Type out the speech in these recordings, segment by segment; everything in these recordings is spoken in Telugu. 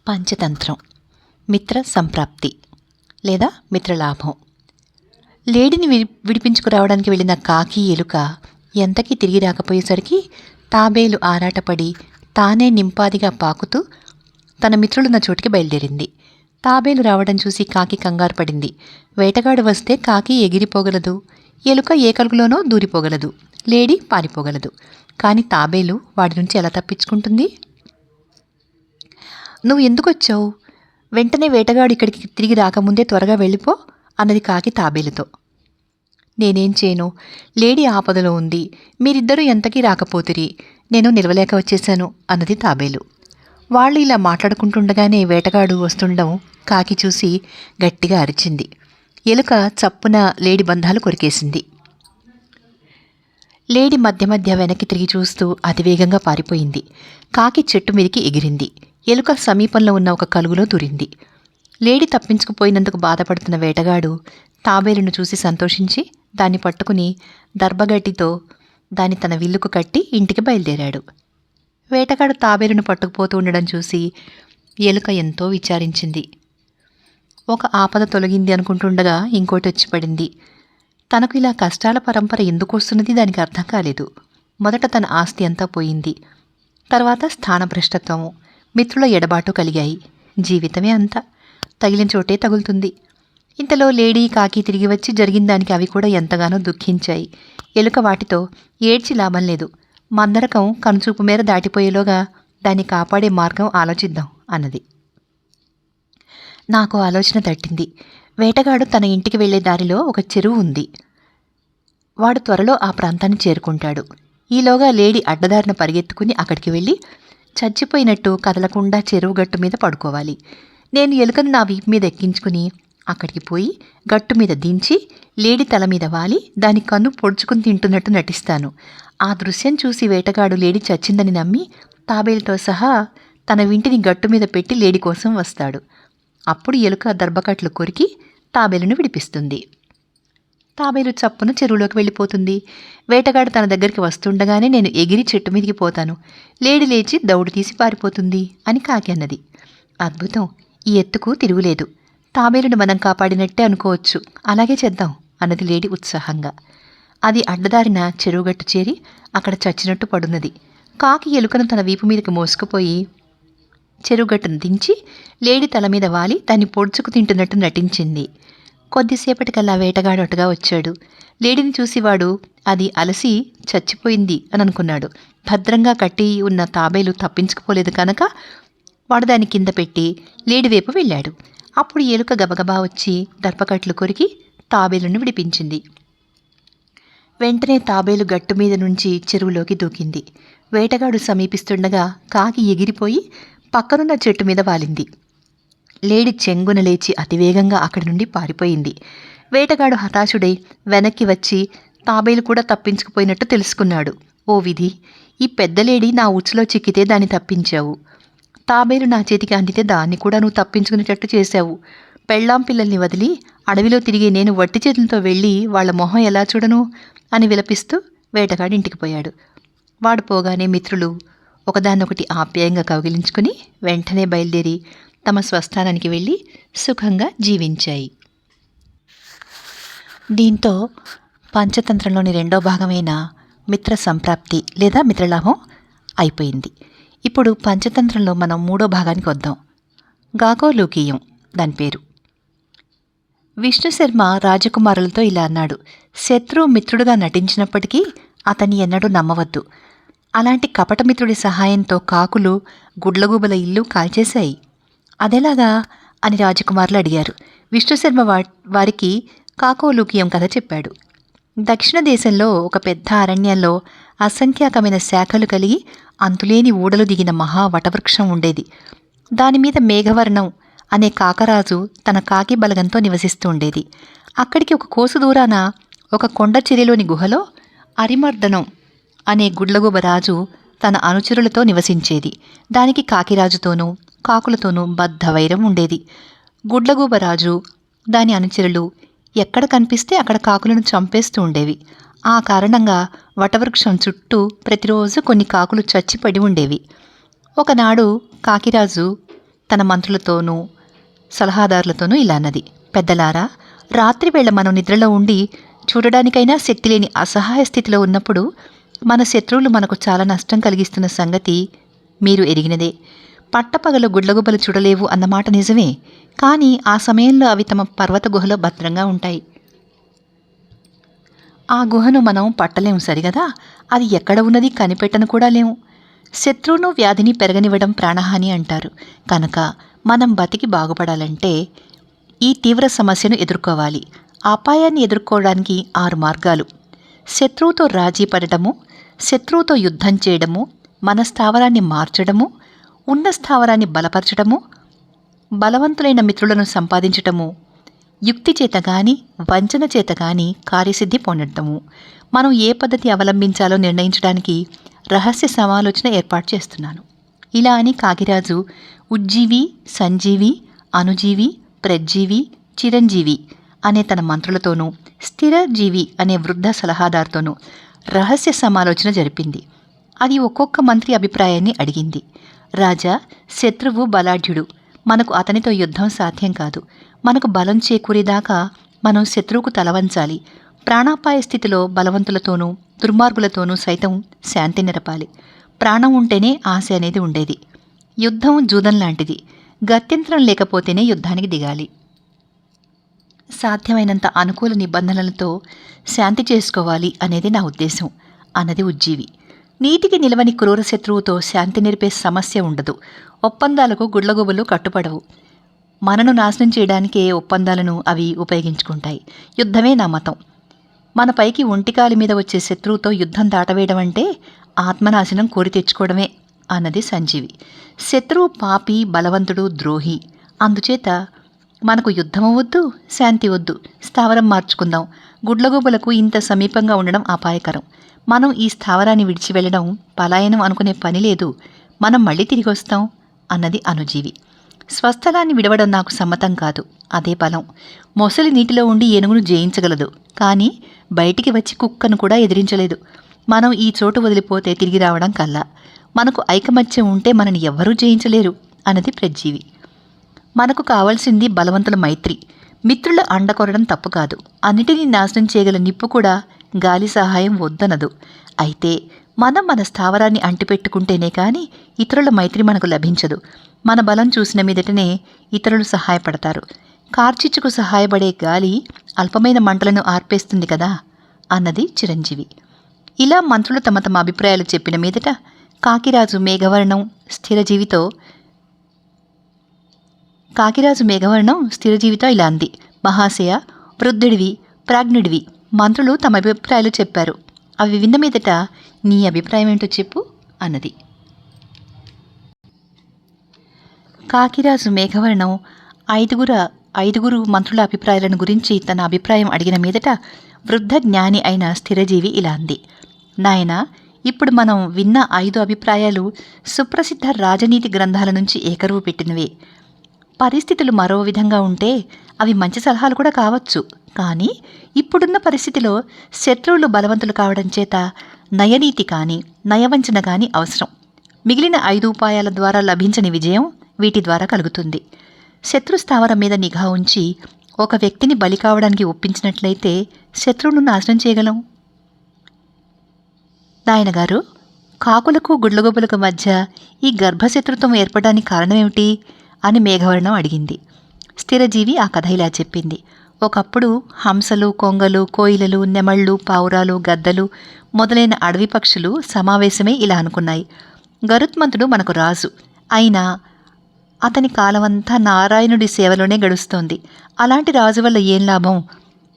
పంచతంత్రం, మిత్ర సంప్రాప్తి లేదా మిత్రలాభం. లేడిని విడిపించుకురావడానికి వెళ్ళిన కాకి ఎలుక ఎంతకీ తిరిగి రాకపోయేసరికి తాబేలు ఆరాటపడి తానే నింపాదిగా పాకుతూ తన మిత్రులున్న చోటికి బయలుదేరింది. తాబేలు రావడం చూసి కాకి కంగారు పడింది. వేటగాడు వస్తే కాకి ఎగిరిపోగలదు, ఎలుక ఏ కలుగులోనో దూరిపోగలదు, లేడి పారిపోగలదు. కానీ తాబేలు వాడి నుంచి ఎలా తప్పించుకుంటుంది? నువ్వు ఎందుకు వచ్చావు? వెంటనే వేటగాడు ఇక్కడికి తిరిగి రాకముందే త్వరగా వెళ్ళిపో అన్నది కాకి తాబేలుతో. నేనేం చేయను, లేడీ ఆపదలో ఉంది, మీరిద్దరూ ఎంతకీ రాకపోతిరి, నేను నిలవలేక వచ్చేశాను అన్నది తాబేలు. వాళ్ళు ఇలా మాట్లాడుకుంటుండగానే వేటగాడు వస్తుండడం కాకి చూసి గట్టిగా అరిచింది. ఎలుక చప్పున లేడి బంధాలు కొరికేసింది. లేడి మధ్య మధ్య వెనక్కి తిరిగి చూస్తూ అతివేగంగా పారిపోయింది. కాకి చెట్టు మీదికి ఎగిరింది. ఎలుక సమీపంలో ఉన్న ఒక కలుగులో దూరింది. లేడి తప్పించుకుపోయినందుకు బాధపడుతున్న వేటగాడు తాబేలును చూసి సంతోషించి దాన్ని పట్టుకుని దర్భగడ్డితో దాన్ని తన విల్లుకు కట్టి ఇంటికి బయలుదేరాడు. వేటగాడు తాబేలును పట్టుకుపోతూ ఉండడం చూసి ఎలుక ఎంతో విచారించింది. ఒక ఆపద తొలగింది అనుకుంటుండగా ఇంకోటి వచ్చి పడింది. తనకు ఇలా కష్టాల పరంపర ఎందుకు వస్తున్నది దానికి అర్థం కాలేదు. మొదట తన ఆస్తి అంతా పోయింది, తర్వాత స్థానభ్రష్టత్వము, మిత్రుల ఎడబాటు కలిగాయి. జీవితమే అంతా తగిలిన చోటే తగులుతుంది. ఇంతలో లేడీ కాకి తిరిగి వచ్చి జరిగిన దానికి అవి కూడా ఎంతగానో దుఃఖించాయి. ఎలుక వాటితో ఏడ్చి లాభం లేదు, మందరకం కనుచూపు మేర దాటిపోయేలోగా దాన్ని కాపాడే మార్గం ఆలోచిద్దాం అన్నది. నాకు ఆలోచన తట్టింది. వేటగాడు తన ఇంటికి వెళ్లే దారిలో ఒక చెరువు ఉంది. వాడు త్వరలో ఆ ప్రాంతాన్ని చేరుకుంటాడు. ఈలోగా లేడీ అడ్డదారిన పరిగెత్తుకుని అక్కడికి వెళ్ళి చచ్చిపోయినట్టు కదలకుండా చెరువు గట్టు మీద పడుకోవాలి. నేను ఎలుకను నా వీపు మీద ఎక్కించుకుని అక్కడికి పోయి గట్టు మీద దించి లేడీ తల మీద వాలి దాని కన్ను పొడుచుకుని తింటున్నట్టు నటిస్తాను. ఆ దృశ్యం చూసి వేటగాడు లేడీ చచ్చిందని నమ్మి తాబేలుతో సహా తన వింటిని గట్టు మీద పెట్టి లేడీ కోసం వస్తాడు. అప్పుడు ఎలుక దర్భకట్లు కొరికి తాబేలును విడిపిస్తుంది. తాబేలు చప్పున చెరువులోకి వెళ్ళిపోతుంది. వేటగాడు తన దగ్గరికి వస్తుండగానే నేను ఎగిరి చెట్టు మీదికి పోతాను, లేడి లేచి దౌడు తీసి పారిపోతుంది అని కాకి అన్నది. అద్భుతం, ఈ ఎత్తుకు తిరుగులేదు. తాబేలును మనం కాపాడినట్టే అనుకోవచ్చు, అలాగే చేద్దాం అన్నది లేడి ఉత్సాహంగా. అది అడ్డదారిన చెరువుగట్టు చేరి అక్కడ చచ్చినట్టు పడున్నది. కాకి ఎలుకను తన వీపు మీదకి మోసుకుపోయి చెరువుగట్టును దించి లేడి తల మీద వాలి దాన్ని పొడుచుకు తింటున్నట్టు నటించింది. కొద్దిసేపటికల్లా వేటగాడు అటుగా వచ్చాడు. లేడిని చూసి వాడు అది అలసి చచ్చిపోయింది అని అనుకున్నాడు. భద్రంగా కట్టి ఉన్న తాబేలు తప్పించుకుపోలేదు కనుక వాడు దాన్ని కింద పెట్టి లేడి వైపు వెళ్ళాడు. అప్పుడు ఎలుక గబగబా వచ్చి దర్పకట్లు కొరికి తాబేలును విడిపించింది. వెంటనే తాబేలు గట్టు మీద నుంచి చెరువులోకి దూకింది. వేటగాడు సమీపిస్తుండగా కాకి ఎగిరిపోయి పక్కనున్న చెట్టు మీద వాలింది. లేడి చెంగున లేచి అతివేగంగా అక్కడి నుండి పారిపోయింది. వేటగాడు హతాశుడై వెనక్కి వచ్చి తాబేలు కూడా తప్పించుకుపోయినట్టు తెలుసుకున్నాడు. ఓ విధి, ఈ పెద్ద లేడి నా ఉచ్చులో చిక్కితే దాన్ని తప్పించావు, తాబేలు నా చేతికి అందితే దాన్ని కూడా నువ్వు తప్పించుకునేటట్టు చేశావు. పెళ్ళాం పిల్లల్ని వదిలి అడవిలో తిరిగి నేను వట్టి చేతులతో వెళ్ళి వాళ్ల మొహం ఎలా చూడను అని విలపిస్తూ వేటగాడు ఇంటికి పోయాడు. వాడు పోగానే మిత్రులు ఒకదాన్నొకటి ఆప్యాయంగా కౌగిలించుకుని వెంటనే బయలుదేరి తమ స్వస్థానానికి వెళ్ళి సుఖంగా జీవించాయి. దీంతో పంచతంత్రంలోని రెండో భాగమైన మిత్ర సంప్రాప్తి లేదా మిత్రలాభం అయిపోయింది. ఇప్పుడు పంచతంత్రంలో మనం మూడో భాగానికి వద్దాం. గాగోలోకీయం దాని పేరు. విష్ణుశర్మ రాజకుమారులతో ఇలా అన్నాడు: శత్రువు మిత్రుడుగా నటించినప్పటికీ అతన్ని ఎన్నడూ నమ్మవద్దు. అలాంటి కపటమిత్రుడి సహాయంతో కాకులు గుడ్లగూబల ఇల్లు కాల్చేశాయి. అదెలాగా అని రాజకుమారులు అడిగారు. విష్ణుశర్మ వారికి కాకోలూకియం కథ చెప్పాడు. దక్షిణ దేశంలో ఒక పెద్ద అరణ్యంలో అసంఖ్యాకమైన శాఖలు కలిగి అంతులేని ఊడలు దిగిన మహా వటవృక్షం ఉండేది. దానిమీద మేఘవర్ణం అనే కాకరాజు తన కాకి బలగంతో నివసిస్తూ ఉండేది. అక్కడికి ఒక కోసు దూరాన ఒక కొండ చర్యలోని గుహలో అరిమర్దనం అనే గుడ్లగూబరాజు తన అనుచరులతో నివసించేది. దానికి కాకిరాజుతోనూ కాకులతోనూ బద్ధవైరం ఉండేది. గుడ్లగూబరాజు దాని అనుచరులు ఎక్కడ కనిపిస్తే అక్కడ కాకులను చంపేస్తూ ఉండేవి. ఆ కారణంగా వటవృక్షం చుట్టూ ప్రతిరోజు కొన్ని కాకులు చచ్చిపడి ఉండేవి. ఒకనాడు కాకిరాజు తన మంత్రులతోనూ సలహాదారులతోనూ ఇలా అన్నది. పెద్దలారా, రాత్రివేళ మనం నిద్రలో ఉండి చూడడానికైనా శక్తి లేని అసహాయ స్థితిలో ఉన్నప్పుడు మన శత్రువులు మనకు చాలా నష్టం కలిగిస్తున్న సంగతి మీరు ఎరిగినదే. పట్టపగలు గుడ్లగుబ్బలు చూడలేవు అన్నమాట నిజమే, కానీ ఆ సమయంలో అవి తమ పర్వత గుహలో భద్రంగా ఉంటాయి. ఆ గుహను మనం పట్టలేము సరిగదా, అది ఎక్కడ ఉన్నది కనిపెట్టను కూడా లేము. శత్రువును వ్యాధిని పెరగనివ్వడం ప్రాణహాని అంటారు. కనుక మనం బతికి బాగుపడాలంటే ఈ తీవ్ర సమస్యను ఎదుర్కోవాలి. అపాయాన్ని ఎదుర్కోవడానికి 6 మార్గాలు: శత్రువుతో రాజీ పడటము, శత్రువుతో యుద్ధం చేయడము, మన స్థావరాన్ని మార్చడము, ఉన్న స్థావరాన్ని బలపరచడము, బలవంతులైన మిత్రులను సంపాదించటము, యుక్తి చేత గాని వంచన చేత గాని కార్యసిద్ధి పొందటము. మనం ఏ పద్ధతి అవలంబించాలో నిర్ణయించడానికి రహస్య సమాలోచన ఏర్పాటు చేస్తున్నాను. ఇలా అని కాకిరాజు ఉజ్జీవి, సంజీవి, అనుజీవి, ప్రజ్జీవి, చిరంజీవి అనే తన మంత్రులతోనూ, స్థిరజీవి అనే వృద్ధ సలహాదారుతోనూ రహస్య సమాలోచన జరిపింది. అది ఒక్కొక్క మంత్రి అభిప్రాయాన్ని అడిగింది. రాజా, శత్రువు బలాఢ్యుడు. మనకు అతనితో యుద్ధం సాధ్యం కాదు. మనకు బలం చేకూరేదాకా మనం శత్రువుకు తలవంచాలి. ప్రాణాపాయ స్థితిలో బలవంతులతోనూ దుర్మార్గులతోనూ సైతం శాంతి నిరపాలి. ప్రాణం ఉంటేనే ఆశ అనేది ఉండేది. యుద్ధం జూదం లాంటిది. గత్యంతరం లేకపోతేనే యుద్ధానికి దిగాలి. సాధ్యమైనంత అనుకూల నిబంధనలతో శాంతి చేసుకోవాలి అనేది నా ఉద్దేశం అన్నది ఉజ్జీవి. నీతికి నిలవని క్రూర శత్రువుతో శాంతి నిరిపే సమస్య ఉండదు. ఒప్పందాలకు గుడ్లగూబలు కట్టుపడవు. మనను నాశనం చేయడానికే ఒప్పందాలను అవి ఉపయోగించుకుంటాయి. యుద్ధమే నా మతం. మన పైకి ఒంటికాలి మీద వచ్చే శత్రువుతో యుద్ధం దాటవేయడం అంటే ఆత్మనాశనం కోరి తెచ్చుకోవడమే అన్నది సంజీవి. శత్రువు పాపి, బలవంతుడు, ద్రోహి. అందుచేత మనకు యుద్ధము వద్దు, శాంతి వద్దు, స్థావరం మార్చుకుందాం. గుడ్లగూబలకు ఇంత సమీపంగా ఉండడం అపాయకరం. మనం ఈ స్థావరాన్ని విడిచి వెళ్ళడం పలాయనం అనుకునే పని లేదు. మనం మళ్ళీ తిరిగి వస్తాం అన్నది అనుజీవి. స్వస్థలాన్ని విడవడం నాకు సమ్మతం కాదు. అదే బలం. మొసలి నీటిలో ఉండి ఏనుగును జయించగలదు, కానీ బయటికి వచ్చి కుక్కను కూడా ఎదిరించలేదు. మనం ఈ చోటు వదిలిపోతే తిరిగి రావడం కల్లా. మనకు ఐకమత్యం ఉంటే మనని ఎవ్వరూ జయించలేరు అన్నది ప్రజ్జీవి. మనకు కావాల్సింది బలవంతుల మైత్రి. మిత్రుల అండ కొరడం తప్పు కాదు. అన్నిటినీ నాశనం చేయగల నిప్పు కూడా గాలి సహాయం వద్దనదు. అయితే మనం మన స్థావరాన్ని అంటిపెట్టుకుంటేనే కానీ ఇతరుల మైత్రి మనకు లభించదు. మన బలం చూసిన మీదటనే ఇతరులు సహాయపడతారు. కార్చిచ్చుకు సహాయపడే గాలి అల్పమైన మంటలను ఆర్పేస్తుంది కదా అన్నది చిరంజీవి. ఇలా మంత్రులు తమ తమ అభిప్రాయాలు చెప్పిన మీదట కాకిరాజు మేఘవర్ణం స్థిరజీవితో ఇలా అంది. మహాశయ, వృద్ధుడివి, ప్రాజ్ఞుడివి. మంత్రులు తమ అభిప్రాయాలు చెప్పారు. అవి విన్న మీదట నీ అభిప్రాయం ఏంటో చెప్పు అన్నది. కాకిరాజు మేఘవర్ణం ఐదుగురు మంత్రుల అభిప్రాయాలను గురించి తన అభిప్రాయం అడిగిన మీదట వృద్ధ జ్ఞాని అయిన స్థిరజీవి ఇలా అంది. నాయనా, ఇప్పుడు మనం విన్న 5 అభిప్రాయాలు సుప్రసిద్ధ రాజనీతి గ్రంథాల నుంచి ఏకరువు పెట్టినవే. పరిస్థితులు మరో విధంగా ఉంటే అవి మంచి సలహాలు కూడా కావచ్చు. కానీ ఇప్పుడున్న పరిస్థితిలో శత్రువులు బలవంతులు కావడం చేత నయనీతి కానీ నయవంచన కానీ అవసరం. మిగిలిన 5 ఉపాయాల ద్వారా లభించని విజయం వీటి ద్వారా కలుగుతుంది. శత్రు స్థావరం మీద నిఘా ఉంచి ఒక వ్యక్తిని బలి కావడానికి ఒప్పించినట్లయితే శత్రువును నాశనం చేయగలం. నాయనగారు, కాకులకు గుడ్లగొబ్బలకు మధ్య ఈ గర్భశత్రుత్వం ఏర్పడడానికి కారణమేమిటి అని మేఘవర్ణం అడిగింది. స్థిరజీవి ఆ కథ ఇలా చెప్పింది. ఒకప్పుడు హంసలు, కొంగలు, కోయిలలు, నెమళ్ళు, పావురాలు, గద్దలు మొదలైన అడవి పక్షులు సమావేశమై ఇలా అనుకున్నాయి. గరుత్మంతుడు మనకు రాజు. అయినా అతని కాలమంతా నారాయణుడి సేవలోనే గడుస్తోంది. అలాంటి రాజు వల్ల ఏం లాభం?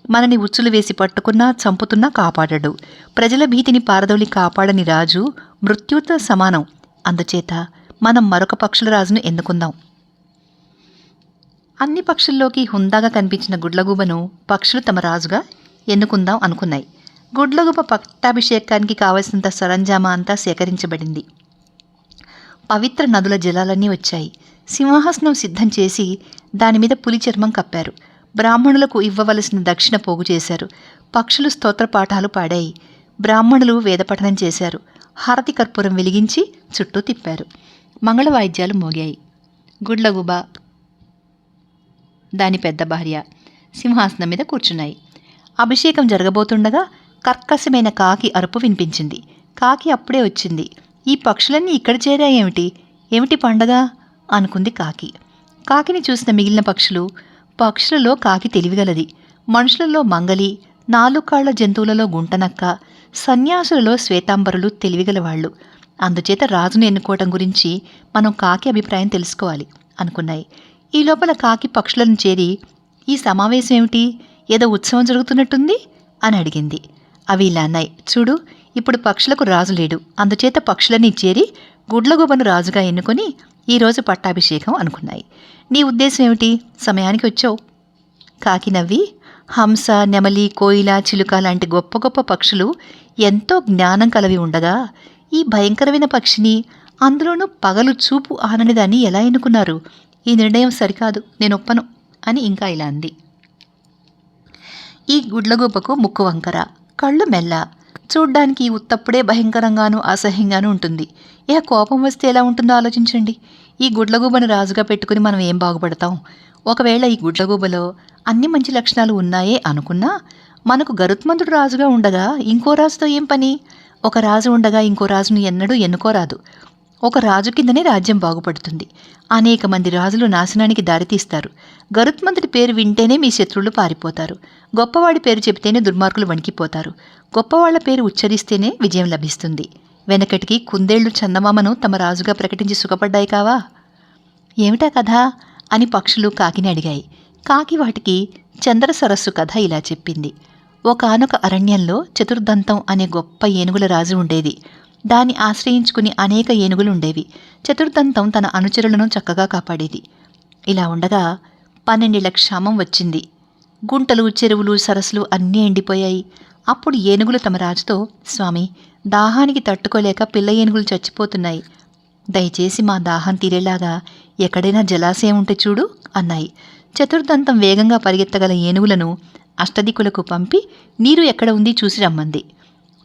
మనని ఉచ్చులు వేసి పట్టుకున్నా చంపుతున్నా కాపాడడు. ప్రజల భీతిని పారదోలి కాపాడని రాజు మృత్యుతో సమానం. అందుచేత మనం మరొక పక్షుల రాజును ఎన్నుకుందాం. అన్ని పక్షుల్లోకి హుందాగా కనిపించిన గుడ్లగూబను పక్షులు తమ రాజుగా ఎన్నుకుందాం అనుకున్నాయి. గుడ్లగూబ పట్టాభిషేకానికి కావలసినంత సరంజామా అంతా సేకరించబడింది. పవిత్ర నదుల జలాలన్నీ వచ్చాయి. సింహాసనం సిద్ధం చేసి దానిమీద పులి చర్మం కప్పారు. బ్రాహ్మణులకు ఇవ్వవలసిన దక్షిణ పోగు చేశారు. పక్షులు స్తోత్రపాఠాలు పాడాయి. బ్రాహ్మణులు వేదపఠనం చేశారు. హారతి కర్పూరం వెలిగించి చుట్టూ తిప్పారు. మంగళ వాయిద్యాలు మోగాయి. గుడ్లగూబ దాని పెద్ద భార్య సింహాసనం మీద కూర్చున్నాయి. అభిషేకం జరగబోతుండగా కర్కశమైన కాకి అరుపు వినిపించింది. కాకి అప్పుడే వచ్చింది. ఈ పక్షులన్నీ ఇక్కడ చేరాయేమిటి? ఏమిటి పండగ అనుకుంది కాకి. కాకిని చూసిన మిగిలిన పక్షులలో కాకి తెలివిగలది. మనుషులలో మంగలి, 4 కాళ్ల జంతువులలో గుంటనక్క, సన్యాసులలో శ్వేతాంబరులు తెలివిగలవాళ్లు. అందుచేత రాజును ఎన్నుకోవటం గురించి మనం కాకి అభిప్రాయం తెలుసుకోవాలి అనుకున్నాయి. ఈ లోపల కాకి పక్షులను చేరి, ఈ సమావేశం ఏమిటి? ఏదో ఉత్సవం జరుగుతున్నట్టుంది అని అడిగింది. అవి ఇలా అన్నాయి, చూడు, ఇప్పుడు పక్షులకు రాజు లేడు, అందుచేత పక్షులన్నీ చేరి గుడ్లగూబను రాజుగా ఎన్నుకొని ఈరోజు పట్టాభిషేకం అనుకున్నాయి. నీ ఉద్దేశం ఏమిటి? సమయానికి వచ్చావు. కాకి నవ్వి, హంస, నెమలి, కోయిల, చిలుక లాంటి గొప్ప గొప్ప పక్షులు ఎంతో జ్ఞానం కలవి ఉండగా ఈ భయంకరమైన పక్షిని, అందులోనూ పగలు చూపు ఆననిదాన్ని ఎలా ఎన్నుకున్నారు? ఈ నిర్ణయం సరికాదు, నేను ఒప్పను అని ఇంకా ఇలా అంది. ఈ గుడ్లగూబకు ముక్కు వంకర, కళ్ళు మెల్ల, చూడ్డానికి ఉత్తప్పుడే భయంకరంగానూ అసహ్యంగానూ ఉంటుంది. ఇక కోపం వస్తే ఎలా ఉంటుందో ఆలోచించండి. ఈ గుడ్లగూబను రాజుగా పెట్టుకుని మనం ఏం బాగుపడతాం? ఒకవేళ ఈ గుడ్లగూబలో అన్ని మంచి లక్షణాలు ఉన్నాయే అనుకున్నా, మనకు గరుత్మంతుడు రాజుగా ఉండగా ఇంకో రాజుతో ఏం పని? ఒక రాజు ఉండగా ఇంకో రాజును ఎన్నడూ ఎన్నుకోరాదు. ఒక రాజు కిందనే రాజ్యం బాగుపడుతుంది. అనేక మంది రాజులు నాశనానికి దారితీస్తారు. గరుత్మంతుడి పేరు వింటేనే మీ శత్రువులు పారిపోతారు. గొప్పవాడి పేరు చెబితేనే దుర్మార్గులు వణికిపోతారు. గొప్పవాళ్ల పేరు ఉచ్చరిస్తేనే విజయం లభిస్తుంది. వెనకటికి కుందేళ్లు చందమామను తమ రాజుగా ప్రకటించి సుఖపడ్డాయి కావా? ఏమిటా కథ అని పక్షులు కాకిని అడిగాయి. కాకి వాటికి చంద్ర సరస్సు కథ ఇలా చెప్పింది. ఒకానొక అరణ్యంలో చతుర్దంతం అనే గొప్ప ఏనుగుల రాజు ఉండేది. దాన్ని ఆశ్రయించుకుని అనేక ఏనుగులుండేవి. చతుర్దంతం తన అనుచరులను చక్కగా కాపాడేది. ఇలా ఉండగా 12 ఏళ్ల క్షామం వచ్చింది. గుంటలు, చెరువులు, సరస్సులు అన్నీ ఎండిపోయాయి. అప్పుడు ఏనుగులు తమ రాజుతో, స్వామి, దాహానికి తట్టుకోలేక పిల్ల ఏనుగులు చచ్చిపోతున్నాయి. దయచేసి మా దాహం తీరేలాగా ఎక్కడైనా జలాశయం ఉంటే చూడు అన్నాయి. చతుర్దంతం వేగంగా పరిగెత్తగల ఏనుగులను అష్టదిక్కులకు పంపి నీరు ఎక్కడ ఉంది చూసి రమ్మంది.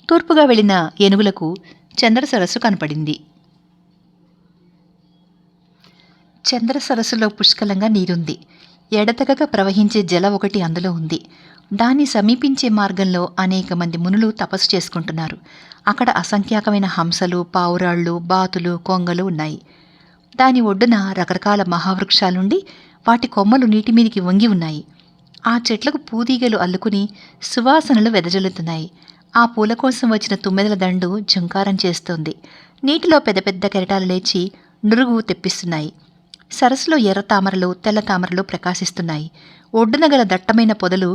తూర్పుగా వెళ్ళిన ఏనుగులకు చంద్ర సరస్సు కనపడింది. చంద్ర సరస్సులో పుష్కలంగా నీరుంది. ఎడతెగక ప్రవహించే జల ఒకటి అందులో ఉంది. దాన్ని సమీపించే మార్గంలో అనేక మంది మునులు తపస్సు చేసుకుంటున్నారు. అక్కడ అసంఖ్యాకమైన హంసలు, పావురాళ్ళు, బాతులు, కొంగలు ఉన్నాయి. దాని ఒడ్డున రకరకాల మహావృక్షాలుండి వాటి కొమ్మలు నీటి మీదికి వంగి ఉన్నాయి. ఆ చెట్లకు పూతీగలు అల్లుకుని సువాసనలు వెదజల్లుతున్నాయి. ఆ పూల కోసం వచ్చిన తుమ్మెదల దండు ఝంకారం చేస్తోంది. నీటిలో పెద్ద పెద్ద కెరటాలు లేచి నురుగు తెప్పిస్తున్నాయి. సరస్సులో ఎర్ర తామరలు, తెల్ల తామరలు ప్రకాశిస్తున్నాయి. ఒడ్డున గల దట్టమైన పొదలు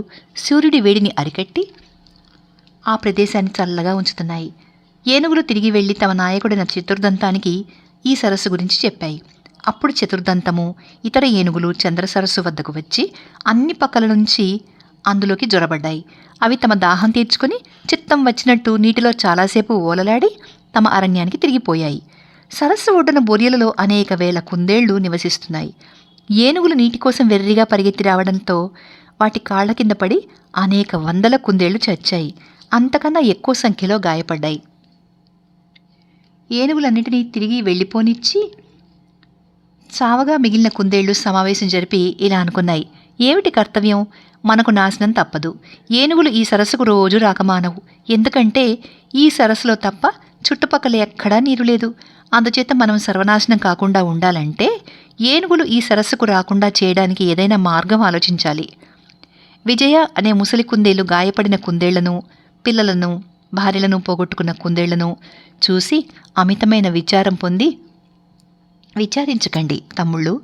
సూర్యుడి వేడిని అరికట్టి ఆ ప్రదేశాన్ని చల్లగా ఉంచుతున్నాయి. ఏనుగులు తిరిగి వెళ్లి తమ నాయకుడైన చతుర్దంతానికి ఈ సరస్సు గురించి చెప్పాయి. అప్పుడు చతుర్దంతము, ఇతర ఏనుగులు చంద్ర సరస్సు వద్దకు వచ్చి అన్ని పక్కల నుంచి అందులోకి జొరబడ్డాయి. అవి తమ దాహం తీర్చుకుని చిత్తం వచ్చినట్టు నీటిలో చాలాసేపు ఓలలాడి తమ అరణ్యానికి తిరిగిపోయాయి. సరస్సు ఒడ్డున బొరియలలో అనేక వేల కుందేళ్లు నివసిస్తున్నాయి. ఏనుగులు నీటి కోసం వెర్రిగా పరిగెత్తి రావడంతో వాటి కాళ్ల కింద పడి అనేక వందల కుందేళ్లు చచ్చాయి. అంతకన్నా ఎక్కువ సంఖ్యలో గాయపడ్డాయి. ఏనుగులన్నిటినీ తిరిగి వెళ్ళిపోనిచ్చి చావగా మిగిలిన కుందేళ్లు సమావేశం జరిపి ఇలా అనుకున్నాయి, ఏమిటి కర్తవ్యం? మనకు నాశనం తప్పదు. ఏనుగులు ఈ సరస్సుకు రోజు రాకమానవు. ఎందుకంటే ఈ సరస్సులో తప్ప చుట్టుపక్కల ఎక్కడా నీరు లేదు. అందుచేత మనం సర్వనాశనం కాకుండా ఉండాలంటే ఏనుగులు ఈ సరస్సుకు రాకుండా చేయడానికి ఏదైనా మార్గం ఆలోచించాలి. విజయ అనే ముసలి కుందేలు గాయపడిన కుందేళ్లను, పిల్లలను, భార్యలను పోగొట్టుకున్న కుందేళ్లను చూసి అమితమైన విచారం పొంది, విచారించకండి తమ్ముళ్ళు,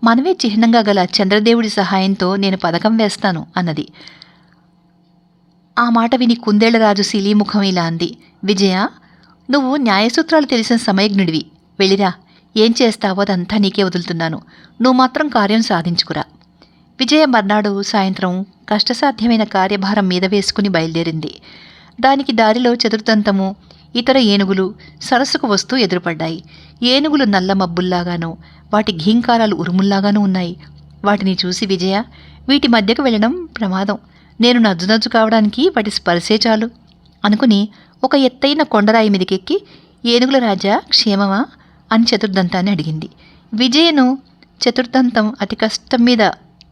మనమే చిహ్నంగా గల చంద్రదేవుడి సహాయంతో నేను పథకం వేస్తాను అన్నది. ఆ మాట విని కుందేళ్లరాజు శిలీముఖం ఇలా అంది, విజయ, నువ్వు న్యాయసూత్రాలు తెలిసిన సమయజ్ఞుడివి. వెళ్ళిరా, ఏం చేస్తావో అదంతా నీకే వదులుతున్నాను. నువ్వు మాత్రం కార్యం సాధించుకురా. విజయ మర్నాడు సాయంత్రం కష్టసాధ్యమైన కార్యభారం మీద వేసుకుని బయలుదేరింది. దానికి దారిలో చతుర్దంతము, ఇతర ఏనుగులు సరస్సుకు వస్తూ ఎదురుపడ్డాయి. ఏనుగులు నల్ల మబ్బుల్లాగానూ వాటి ఘీంకారాలు ఉరుముల్లాగానూ ఉన్నాయి. వాటిని చూసి విజయ, వీటి మధ్యకు వెళ్ళడం ప్రమాదం. నేను నజ్జు కావడానికి వాటి స్పర్శే చాలు అనుకుని ఒక ఎత్తైన కొండరాయి మీదకెక్కి, ఏనుగుల రాజా క్షేమమా అని చతుర్దంతాన్ని అడిగింది. విజయను చతుర్దంతం అతి కష్టం మీద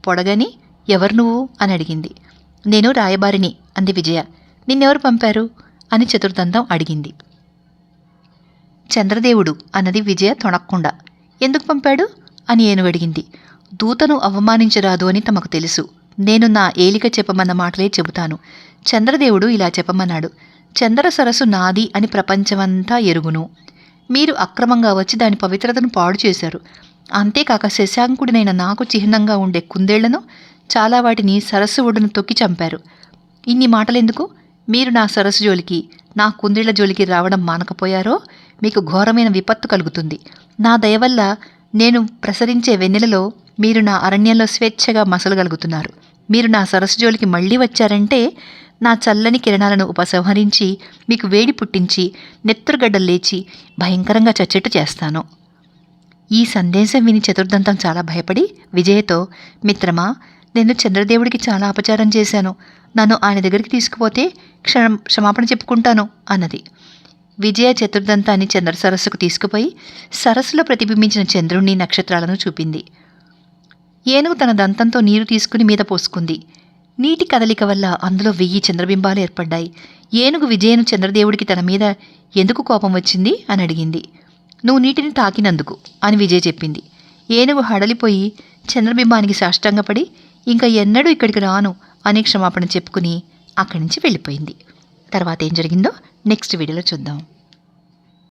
పొడగని ఎవరు నువ్వు అని అడిగింది. నేను రాయబారిని అంది విజయ. నిన్నెవరు పంపారు అని చతుర్దంతం అడిగింది. చంద్రదేవుడు అన్నది విజయ తొణక్కుండా. ఎందుకు పంపాడు అని ఏనుగు అడిగింది. దూతను అవమానించరాదు అని తమకు తెలుసు. నేను నా ఏలిక చెప్పమన్న మాటలే చెబుతాను. చంద్రదేవుడు ఇలా చెప్పమన్నాడు. చంద్ర సరస్సు నాది అని ప్రపంచమంతా ఎరుగును. మీరు అక్రమంగా వచ్చి దాని పవిత్రతను పాడు చేశారు. అంతేకాక శశాంకుడినైన నాకు చిహ్నంగా ఉండే కుందేళ్లను, చాలా వాటిని సరస్సు ఒడ్డును తొక్కి చంపారు. ఇన్ని మాటలెందుకు? మీరు నా సరస్సు జోలికి, నా కుందేళ్ల జోలికి రావడం మానకపోయారో మీకు ఘోరమైన విపత్తు కలుగుతుంది. నా దయవల్ల నేను ప్రసరించే వెన్నెలలో మీరు నా అరణ్యంలో స్వేచ్ఛగా మసలగలుగుతున్నారు. మీరు నా సరస్సు జోలికి మళ్ళీ వచ్చారంటే నా చల్లని కిరణాలను ఉపసంహరించి మీకు వేడి పుట్టించి నెత్తురుగడ్డలు లేచి భయంకరంగా చచ్చెట్టు చేస్తాను. ఈ సందేశం విని చతుర్దంతం చాలా భయపడి విజయతో, మిత్రమా, నేను చంద్రదేవుడికి చాలా అపచారం చేశాను. నన్ను ఆయన దగ్గరికి తీసుకుపోతే క్షమాపణ చెప్పుకుంటాను అన్నది. విజయ చతుర్దంతాన్ని చంద్ర సరస్సుకు తీసుకుపోయి సరస్సులో ప్రతిబింబించిన చంద్రుణ్ణి, నక్షత్రాలను చూపింది. ఏనుగు తన దంతంతో నీరు తీసుకుని మీద పోసుకుంది. నీటి కదలిక వల్ల అందులో 1000 చంద్రబింబాలు ఏర్పడ్డాయి. ఏనుగు విజయను చంద్రదేవుడికి తన మీద ఎందుకు కోపం వచ్చింది అని అడిగింది. నువ్వు నీటిని తాకినందుకు అని విజయ చెప్పింది. ఏనుగు హడలిపోయి చంద్రబింబానికి సాష్టాంగపడి ఇంకా ఎన్నడూ ఇక్కడికి రాను అని క్షమాపణ చెప్పుకుని అక్కడి నుంచి వెళ్ళిపోయింది. తర్వాత ఏం జరిగిందో నెక్స్ట్ వీడియోలో చూద్దాం.